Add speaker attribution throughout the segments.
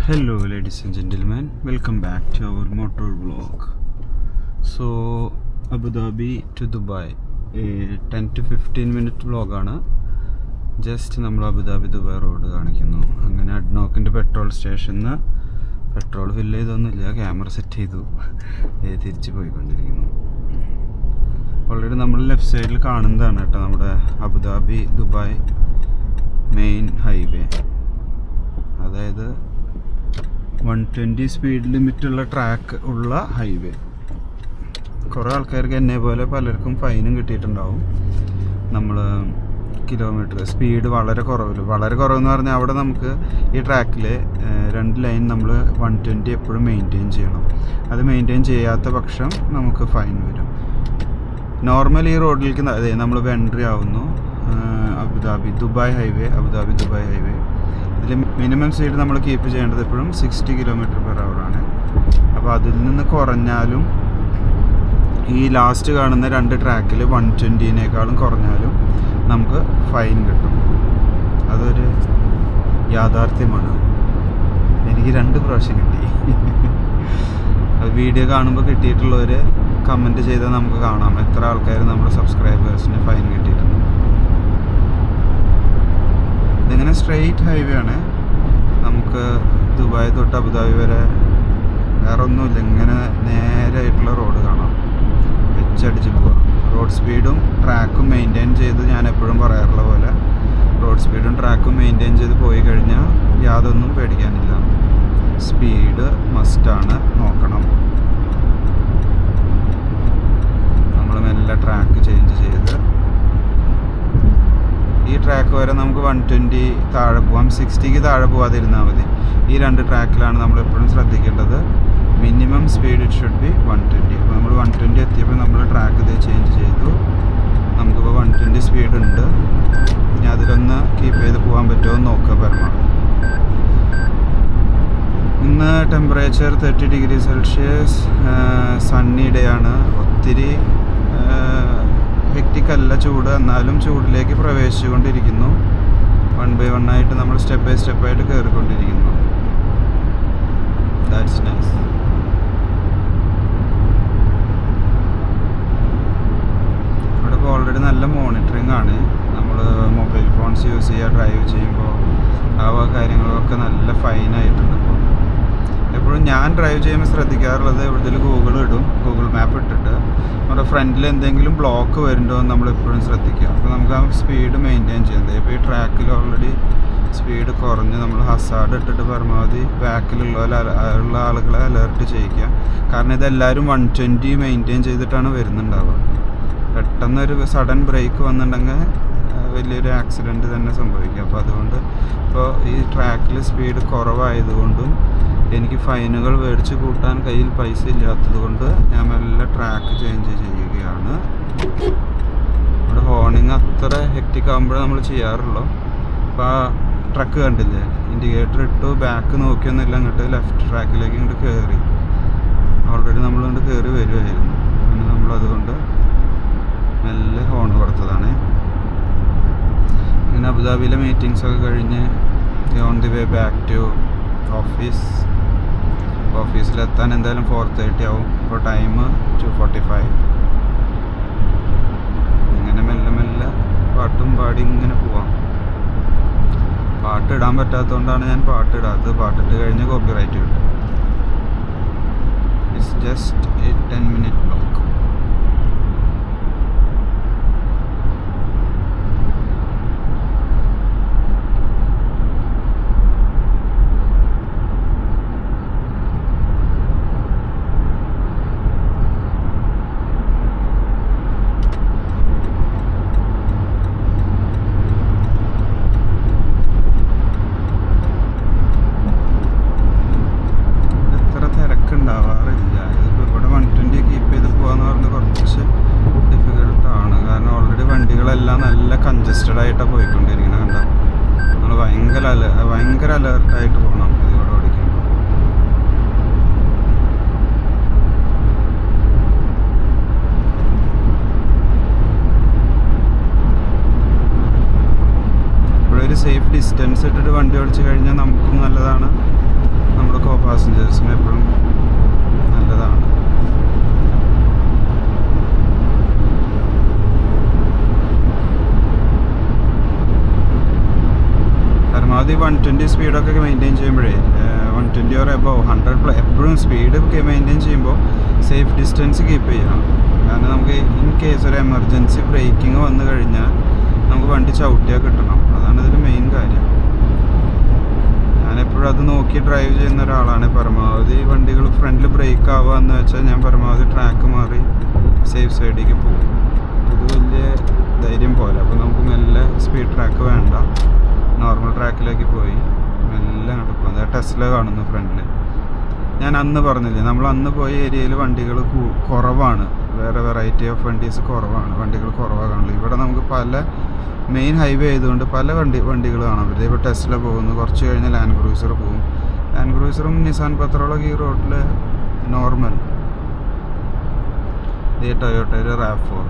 Speaker 1: Hello ladies and gentlemen, welcome back to our motor vlog. So Abu Dhabi to Dubai, a 10 to 15 minute vlog ആണ്. Just നമ്മൾ Abu Dhabi Dubai road കാണിക്കുന്നു. അങ്ങനെ അഡ്നോക്കിൻ്റെ petrol സ്റ്റേഷനിൽ നിന്ന് petrol fill ചെയ്തൊന്നുമില്ല, camera set ചെയ്തു തിരിച്ച് പോയിക്കൊണ്ടിരിക്കുന്നു. Already നമ്മൾ ലെഫ്റ്റ് സൈഡിൽ കാണുന്നതാണ് കേട്ടോ നമ്മുടെ അബുദാബി ദുബായ് മെയിൻ ഹൈവേ. അതായത് 120 സ്പീഡ് ലിമിറ്റുള്ള ട്രാക്ക് ഉള്ള ഹൈവേ. കുറേ ആൾക്കാർക്ക് എന്നെ പോലെ പലർക്കും ഫൈനും കിട്ടിയിട്ടുണ്ടാവും. നമ്മൾ കിലോമീറ്റർ സ്പീഡ് വളരെ കുറവെന്ന് പറഞ്ഞാൽ അവിടെ നമുക്ക് ഈ ട്രാക്കിൽ 2 ലൈൻ നമ്മൾ 120 എപ്പോഴും മെയിൻറ്റെയിൻ ചെയ്യണം. അത് മെയിൻറ്റെയിൻ ചെയ്യാത്ത പക്ഷം നമുക്ക് ഫൈൻ വരും. നോർമൽ ഈ റോഡിലേക്ക് അതെ നമ്മൾ എൻട്രി ആവുന്നു അബുദാബി ദുബായ് ഹൈവേ. ഇതിൽ മിനിമം സ്പീഡ് നമ്മൾ കീപ്പ് ചെയ്യേണ്ടത് എപ്പോഴും 60 km/h ആണ്. അപ്പോൾ അതിൽ നിന്ന് കുറഞ്ഞാലും ഈ ലാസ്റ്റ് കാണുന്ന 2 ട്രാക്കിൽ 120-നേക്കാളും കുറഞ്ഞാലും നമുക്ക് ഫൈൻ കിട്ടും. അതൊരു യാഥാർത്ഥ്യമാണ്. എനിക്ക് 2 പ്രാവശ്യം കിട്ടി. വീഡിയോ കാണുമ്പോൾ കിട്ടിയിട്ടുള്ളവർ കമൻറ്റ് ചെയ്താൽ നമുക്ക് കാണാം എത്ര ആൾക്കാർ നമ്മുടെ സബ്സ്ക്രൈബേഴ്സിന് ഫൈൻ കിട്ടിയിട്ടുണ്ട്. ഇതിങ്ങനെ സ്ട്രെയിറ്റ് ഹൈവേ ആണ്. നമുക്ക് ദുബായ് തൊട്ട് അബുദാബി വരെ വേറെ ഒന്നുമില്ല, ഇങ്ങനെ നേരായിട്ടുള്ള റോഡ് കാണാം. വെച്ചടിച്ച് പോവാം. റോഡ് സ്പീഡും ട്രാക്കും മെയിൻറ്റെയിൻ ചെയ്ത്, ഞാൻ എപ്പോഴും പറയാറുള്ള പോലെ റോഡ് സ്പീഡും ട്രാക്കും മെയിൻറ്റെയിൻ ചെയ്ത് പോയി കഴിഞ്ഞാൽ യാതൊന്നും പേടിക്കാനില്ല. സ്പീഡ് മസ്റ്റാണ്, നോക്കണം. നമ്മൾ മെല്ലെ ട്രാക്ക് ചേഞ്ച് ചെയ്ത് ഈ ട്രാക്ക് വരെ നമുക്ക് 120 താഴെ പോവാം, 60-ക്ക് താഴെ പോവാതിരുന്നാൽ മതി. ഈ 2 ട്രാക്കിലാണ് നമ്മൾ എപ്പോഴും ശ്രദ്ധിക്കേണ്ടത്. Minimum speed it should be 120. അപ്പോൾ നമ്മൾ 120 എത്തിയപ്പോൾ നമ്മൾ ട്രാക്ക് ഇത് ചേഞ്ച് ചെയ്തു. നമുക്കിപ്പോൾ 120 സ്പീഡ് ഉണ്ട്. ഇനി അതിലൊന്ന് കീപ്പ് ചെയ്ത് പോകാൻ പറ്റുമോ എന്ന് നോക്കുക പരമാവധി. ഇന്ന് temperature 30 degree Celsius, Sunny day ആണ്. ഒത്തിരി ഹെക്റ്റിക് അല്ല ചൂട്, എന്നാലും ചൂടിലേക്ക് പ്രവേശിച്ചുകൊണ്ടിരിക്കുന്നു. 1 by 1 ആയിട്ട് നമ്മൾ സ്റ്റെപ്പ് ബൈ സ്റ്റെപ്പായിട്ട് കയറിക്കൊണ്ടിരിക്കുന്നു. That's nice. ഇവിടെ ഇപ്പോൾ ഓൾറെഡി നല്ല മോണിറ്ററിങ് ആണ്. നമ്മൾ മൊബൈൽ ഫോൺസ് യൂസ് ചെയ്യുക, ഡ്രൈവ് ചെയ്യുമ്പോൾ ആ കാര്യങ്ങളൊക്കെ നല്ല ഫൈനായിട്ടുണ്ട്. ഇപ്പോൾ എപ്പോഴും ഞാൻ ഡ്രൈവ് ചെയ്യുമ്പോൾ ശ്രദ്ധിക്കാറുള്ളത് എവിടെയെങ്കിലും ഗൂഗിൾ മാപ്പ് ഇട്ടിട്ട് നമ്മുടെ ഫ്രണ്ടിൽ എന്തെങ്കിലും ബ്ലോക്ക് വരുന്നുണ്ടോ എന്ന് നമ്മളെപ്പോഴും ശ്രദ്ധിക്കുക. അപ്പോൾ നമുക്ക് ആ സ്പീഡ് മെയിൻറ്റെയിൻ ചെയ്യുന്നത്. ഇപ്പോൾ ഈ ട്രാക്കിൽ ഓൾറെഡി സ്പീഡ് കുറഞ്ഞ് നമ്മൾ ഹസാർഡ് ഇട്ടിട്ട് പരമാവധി ബാക്കിലുള്ള ആളുകളെ അലേർട്ട് ചെയ്യിക്കുക. കാരണം ഇതെല്ലാവരും 120 മെയിൻറ്റെയിൻ ചെയ്തിട്ടാണ് വരുന്നുണ്ടാവുക. പെട്ടെന്നൊരു സഡൻ ബ്രേക്ക് വന്നിട്ടുണ്ടെങ്കിൽ വലിയൊരു ആക്സിഡൻറ്റ് തന്നെ സംഭവിക്കും. അപ്പോൾ അതുകൊണ്ട് ഇപ്പോൾ ഈ ട്രാക്കിൽ സ്പീഡ് കുറവായതുകൊണ്ടും എനിക്ക് ഫൈനുകൾ മേടിച്ച് കൂട്ടാൻ കയ്യിൽ പൈസ ഇല്ലാത്തത് കൊണ്ട് ഞാൻ മെല്ലെ ട്രാക്ക് ചേഞ്ച് ചെയ്യുകയാണ്. ഇവിടെ ഹോണിങ് അത്ര ഹെക്റ്റിക് ആകുമ്പോഴേ നമ്മൾ ചെയ്യാറുള്ളൂ. അപ്പോൾ ആ ട്രക്ക് കണ്ടില്ലേ, ഇൻഡിക്കേറ്റർ ഇട്ടു, ബാക്ക് നോക്കിയൊന്നുമില്ല, അങ്ങോട്ട് ലെഫ്റ്റ് ട്രാക്കിലേക്ക് ഇങ്ങോട്ട് കയറി. ഓൾറെഡി നമ്മളിങ്ങോട്ട് കയറി വരുമായിരുന്നു. പിന്നെ നമ്മളതുകൊണ്ട് മെല്ലെ ഹോൺ കൊടുത്തതാണ്. ഇങ്ങനെ അബുദാബിയിലെ മീറ്റിങ്സൊക്കെ കഴിഞ്ഞ് on the way back to ഓഫീസിലെത്താൻ എന്തായാലും 4:30 ആവും. ഇപ്പോൾ ടൈം 2:45. ഇങ്ങനെ മെല്ലെ പാട്ടും പാടി ഇങ്ങനെ പോവാം. പാട്ടിടാൻ പറ്റാത്തതുകൊണ്ടാണ് ഞാൻ പാട്ടിടാത്തത്. പാട്ടിട്ട് കഴിഞ്ഞ് കോപ്പിറൈറ്റ് കിട്ടും. It's just A 10-minute block. ഉണ്ടാവാറില്ല. ഇതിപ്പോൾ ഇവിടെ 120 കീപ്പ് ചെയ്ത് പോകാന്ന് പറഞ്ഞാൽ കുറച്ച് ഡിഫിക്കൽട്ടാണ്. കാരണം ഓൾറെഡി വണ്ടികളെല്ലാം നല്ല കൺജസ്റ്റഡ് ആയിട്ടാണ് പോയിക്കൊണ്ടിരിക്കുന്നത്. കണ്ട, നമ്മൾ ഭയങ്കര അലേർട്ടായിട്ട് പോകണം ഇതിവിടെ ഓടിക്കുമ്പോൾ. ഇപ്പോഴൊരു സേഫ് ഡിസ്റ്റൻസ് ഇട്ടിട്ട് വണ്ടി ഓടിച്ചു കഴിഞ്ഞാൽ നമുക്കും നല്ലതാണ്. നമ്മുടെ കോ പാസഞ്ചേഴ്സിന് എപ്പോഴും നല്ലതാണ്. പരമാവധി 120 സ്പീഡൊക്കെ മെയിൻറ്റെയിൻ ചെയ്യുമ്പോഴേ 120 ഓർ എബോവ് 100 എപ്പോഴും സ്പീഡ് മെയിൻറ്റെയിൻ ചെയ്യുമ്പോൾ സേഫ് ഡിസ്റ്റൻസ് കീപ്പ് ചെയ്യണം. കാരണം നമുക്ക് ഇൻ കേസ് ഒരു എമർജൻസി ബ്രേക്കിംഗ് വന്നു കഴിഞ്ഞാൽ നമുക്ക് വണ്ടി ചവിട്ടിയാൽ കിട്ടണം. അതാണ് ഇതിൽ മെയിൻ കാര്യം. ഞാനെപ്പോഴും അത് നോക്കി ഡ്രൈവ് ചെയ്യുന്ന ഒരാളാണ്. പരമാവധി വണ്ടികൾ ഫ്രണ്ടിൽ ബ്രേക്ക് ആവുക എന്ന് വെച്ചാൽ ഞാൻ പരമാവധി ട്രാക്ക് മാറി സേഫ് സൈഡിലേക്ക് പോകും. ഇത് വലിയ ധൈര്യം പോലെ. അപ്പോൾ നമുക്ക് മെല്ലെ സ്പീഡ് ട്രാക്ക് വേണ്ട, നോർമൽ ട്രാക്കിലേക്ക് പോയി മെല്ലെ അങ്ങോട്ട് പോകും. അതായത് ടെസ്ല കാണുന്നു ഫ്രണ്ടിൽ. ഞാൻ അന്ന് പറഞ്ഞില്ലേ, നമ്മൾ അന്ന് പോയ ഏരിയയിൽ വണ്ടികൾ കുറവാണ്. വേറെ വെറൈറ്റി ഓഫ് വണ്ടീസ് കുറവാണ്, വണ്ടികൾ കുറവാണ് കാണുള്ളൂ. ഇവിടെ നമുക്ക് പല മെയിൻ ഹൈവേ ആയതുകൊണ്ട് പല വണ്ടികൾ കാണാൻ പറ്റും. ഇപ്പോൾ ടെസ്ല പോകുന്നു, കുറച്ച് കഴിഞ്ഞാൽ ലാൻഡ് ക്രൂസർ പോകും. ലാൻഡ് ക്രൂസറും നിസാൻ പത്രോളൊക്കെ ഈ റോഡിൽ നോർമൽ. ഇതേ ടൊയോട്ടയുടെ RAV4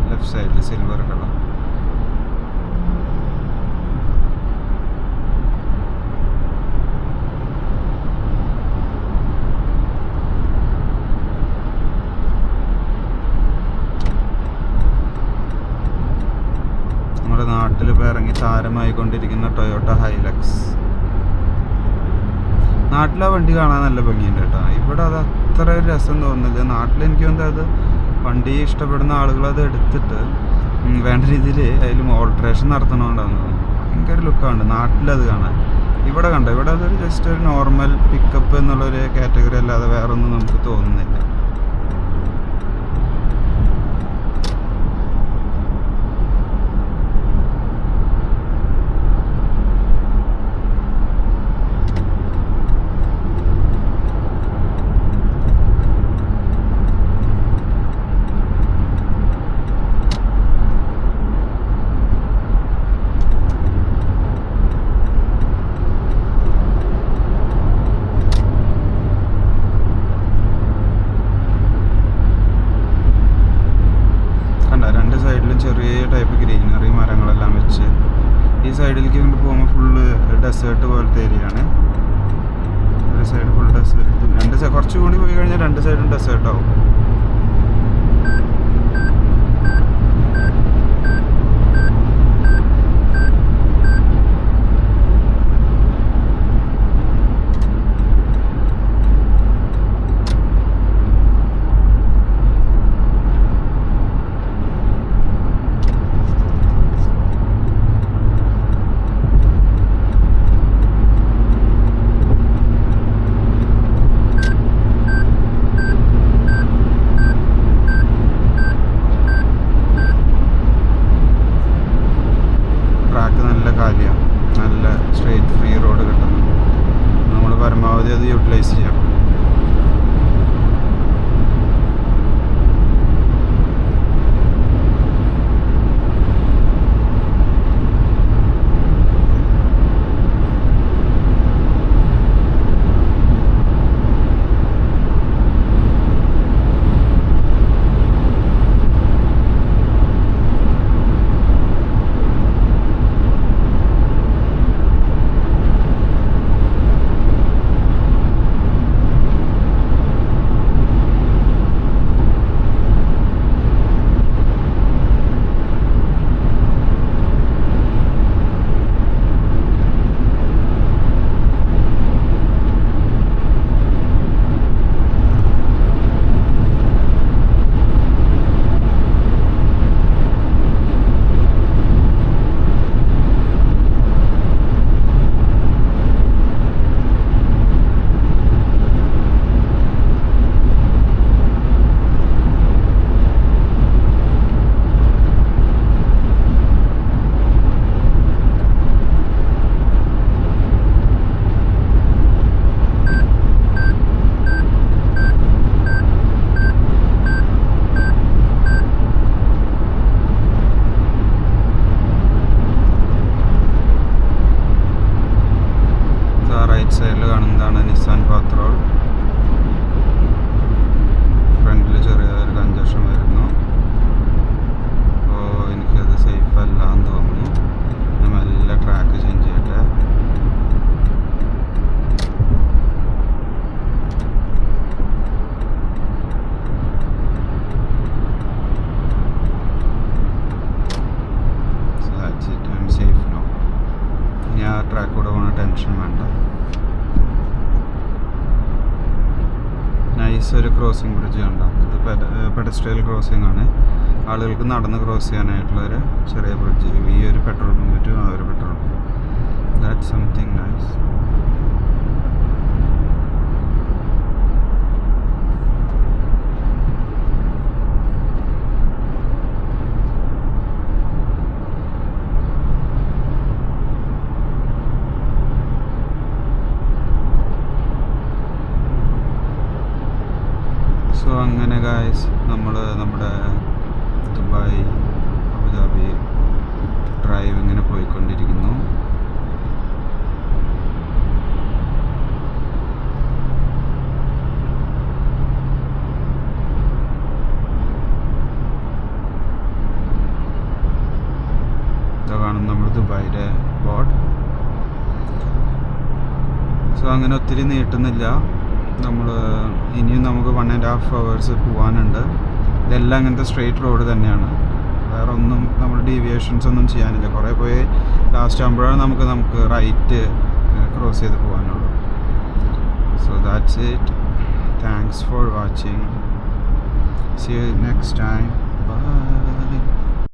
Speaker 1: ലെഫ്റ്റ് സൈഡിൽ സിൽവർ കളർ. നമ്മുടെ നാട്ടിൽ ഇപ്പോൾ ഇറങ്ങി താരമായിക്കൊണ്ടിരിക്കുന്ന ടൊയോട്ട ഹൈലക്സ്. നാട്ടിൽ ആ വണ്ടി കാണാൻ നല്ല ഭംഗിയുണ്ട് കേട്ടോ. ഇവിടെ അത് അത്ര രസം തോന്നുന്നില്ല. നാട്ടിൽ എനിക്ക് തോന്നുന്നത് അത് വണ്ടി ഇഷ്ടപ്പെടുന്ന ആളുകൾ അത് എടുത്തിട്ട് വേണ്ട രീതിയിൽ അതിലും ഓൾട്രേഷൻ നടത്തണോണ്ടാണ്. ഭയങ്കര ലുക്കാണ് നാട്ടിലത് കാണാൻ. ഇവിടെ കണ്ടോ, ഇവിടെ അതൊരു ജസ്റ്റ് ഒരു നോർമൽ പിക്കപ്പ് എന്നുള്ളൊരു കാറ്റഗറി അല്ലാതെ വേറെ ഒന്നും നമുക്ക് തോന്നുന്നില്ല. രണ്ട് സൈഡിലും ചെറിയ ടൈപ്പ് ഗ്രീനറി മരങ്ങളെല്ലാം വെച്ച് ഈ സൈഡിലേക്ക് കൊണ്ട് പോകുമ്പോൾ ഫുള്ള് ഡെസേർട്ട് പോലത്തെ ഏരിയ ആണ്. ഒരു സൈഡ് ഫുൾ ഡെസേർട്ട്, രണ്ട് സൈഡ് കുറച്ചുകൂടി പോയി കഴിഞ്ഞാൽ രണ്ട് സൈഡും ഡെസേർട്ട് ആവും. നല്ല സ്ട്രെയിറ്റ് ഫ്രീ റോഡ് കിട്ടുന്നു. നമ്മൾ പരമാവധി അത് യൂട്ടിലൈസ് ചെയ്യാം. സൈഡിൽ കാണുന്നതാണ് നിസാൻ പാത്രോൾ. ഫ്രണ്ടിൽ ചെറിയൊരു കഞ്ചക്ഷൻ വരുന്നു. അപ്പോൾ എനിക്കത് സേഫ് അല്ല എന്ന് തോന്നുന്നു. ഞാൻ മെല്ലെ ട്രാക്ക് ചേഞ്ച് ചെയ്യട്ടെ. നൈസ് ഒരു ക്രോസിംഗ് ബ്രിഡ്ജ് കണ്ട. ഇത് പെഡസ്ട്രിയൽ ക്രോസിംഗ് ആണ്. ആളുകൾക്ക് നടന്ന് ക്രോസ് ചെയ്യാനായിട്ടുള്ളൊരു ചെറിയ ബ്രിഡ്ജ്. ഈ ഒരു പെട്രോൾ പമ്പ് ടു ആ ഒരു petrol pump. That's something nice. So അങ്ങനെ ഗായ്സ് നമ്മൾ നമ്മുടെ ദുബായ് അബുദാബി ഡ്രൈവ് ഇങ്ങനെ പോയിക്കൊണ്ടിരിക്കുന്നു. ഇതാ കാണും നമ്മൾ ദുബായിയുടെ ബോർഡ്. സോ അങ്ങനെ ഒത്തിരി നീട്ടുന്നില്ല. നമ്മൾ ഇനിയും നമുക്ക് 1.5 hours പോകാനുണ്ട്. ഇതെല്ലാം അങ്ങനത്തെ സ്ട്രെയിറ്റ് റോഡ് തന്നെയാണ്. വേറെ ഒന്നും നമ്മൾ ഡീവിയേഷൻസ് ഒന്നും ചെയ്യാനില്ല. കുറേ പോയി ലാസ്റ്റ് ആകുമ്പോഴാണ് നമുക്ക് റൈറ്റ് ക്രോസ് ചെയ്ത് പോകാനുള്ളൂ. So that's it. Thanks for watching. See you next time.